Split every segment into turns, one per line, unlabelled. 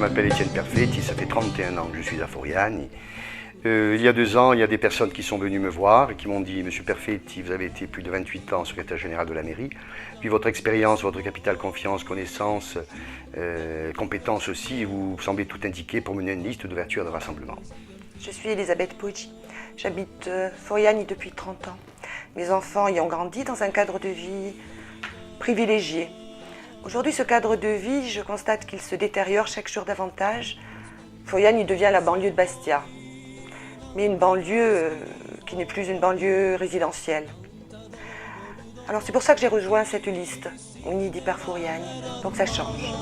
m'appelle Étienne Perfetti, ça fait 31 ans que je suis à Foriani. Il y a 2 ans, il y a des personnes qui sont venues me voir et qui m'ont dit « Monsieur Perfetti, vous avez été plus de 28 ans secrétaire général de la mairie, puis votre expérience, votre capital confiance, connaissance, compétences aussi, vous semblez tout indiquer pour mener une liste d'ouverture de rassemblement. »
Je suis Elisabeth Poggi, j'habite Foriani depuis 30 ans. Mes enfants y ont grandi dans un cadre de vie privilégié. Aujourd'hui, ce cadre de vie, je constate qu'il se détériore chaque jour davantage. Foriani devient la banlieue de Bastia, mais une banlieue qui n'est plus une banlieue résidentielle. Alors c'est pour ça que j'ai rejoint cette liste, Unidi per Foriani, donc ça change.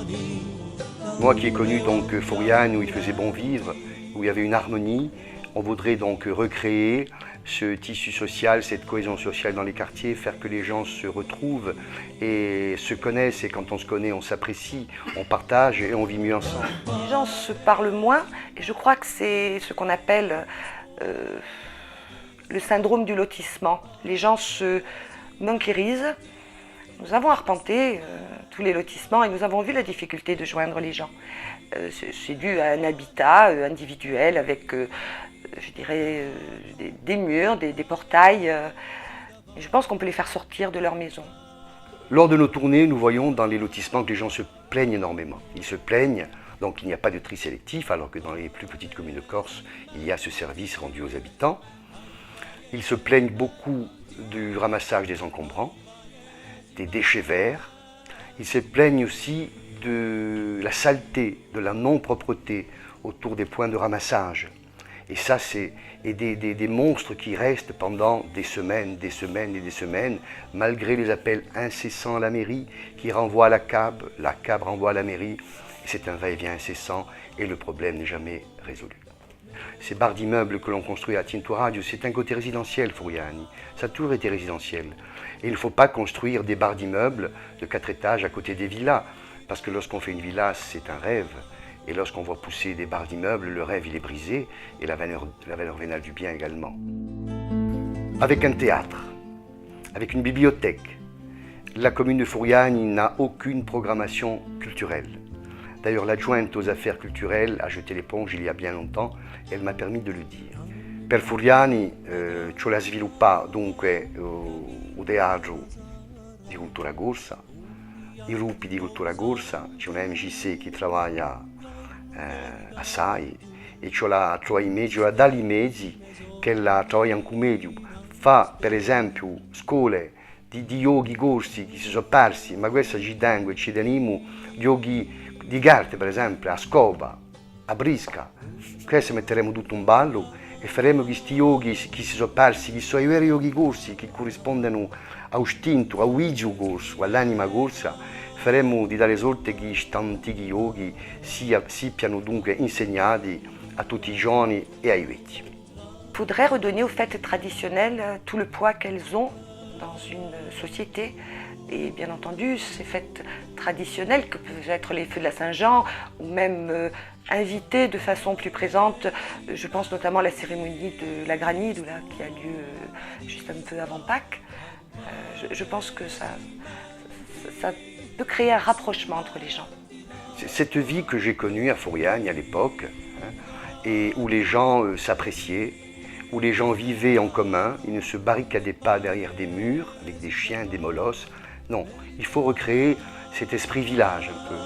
Moi qui ai connu donc Foriani où il faisait bon vivre, où il y avait une harmonie, on voudrait donc recréer ce tissu social, cette cohésion sociale dans les quartiers, faire que les gens se retrouvent et se connaissent, et quand on se connaît, on s'apprécie, on partage et on vit mieux ensemble.
Les gens se parlent moins et je crois que c'est ce qu'on appelle le syndrome du lotissement. Les gens se banquirisent. Nous avons arpenté tous les lotissements et nous avons vu la difficulté de joindre les gens. C'est dû à un habitat individuel avec, je dirais, des murs, des portails. Je pense qu'on peut les faire sortir de leur maison.
Lors de nos tournées, nous voyons dans les lotissements que les gens se plaignent énormément. Ils se plaignent, donc il n'y a pas de tri sélectif, alors que dans les plus petites communes de Corse, il y a ce service rendu aux habitants. Ils se plaignent beaucoup du ramassage des encombrants, des déchets verts. Ils se plaignent aussi de la saleté, de la non-propreté autour des points de ramassage. Et ça, c'est des monstres qui restent pendant des semaines et des semaines, malgré les appels incessants à la mairie, qui renvoient à la CAB renvoie à la mairie. C'est un va-et-vient incessant et le problème n'est jamais résolu. Ces barres d'immeubles que l'on construit à Tinto Radio, c'est un côté résidentiel, Foriani. Ça a toujours été résidentiel. Et il ne faut pas construire des barres d'immeubles de 4 étages à côté des villas, parce que lorsqu'on fait une villa, c'est un rêve. Et lorsqu'on voit pousser des barres d'immeubles, le rêve il est brisé et la valeur vénale du bien également. Avec un théâtre, avec une bibliothèque, la commune de Foriani n'a aucune programmation culturelle. D'ailleurs, l'adjointe aux affaires culturelles a jeté l'éponge il y a bien longtemps et elle m'a permis de le dire. Per Foriani, ci la sviluppa dunque o teatro di cultura corsa, i gruppi di cultura corsa, c'è una MCC che lavora assai e c'è la dali mezzi che la lavora anche meglio. Fa per esempio scuole di yogi corsi che si sono persi, ma questo ci tengo e ci teniamo, yogi di carte per esempio a Scopa, a Brisca. Questo metteremo tutto un ballo e faremo questi yogi che si sono persi, che sono i veri yogi corsi che corrispondono allo istinto, al vigio corso, all'anima corsa. Faremo di dare sorte che questi antichi yogi siano dunque insegnati a tutti i giovani e ai vecchi.
Il faudrait redonner aux fêtes traditionnelles tout le poids qu'elles ont dans une société. Et bien entendu, ces fêtes traditionnelles, que peuvent être les feux de la Saint-Jean, ou même inviter de façon plus présente, je pense notamment à la cérémonie de la Granide, qui a lieu juste un peu avant Pâques. Je pense que ça peut créer un rapprochement entre les gens.
Cette vie que j'ai connue à Foriani à l'époque, et où les gens s'appréciaient, où les gens vivaient en commun, ils ne se barricadaient pas derrière des murs avec des chiens, des molosses. Non, il faut recréer cet esprit village un peu.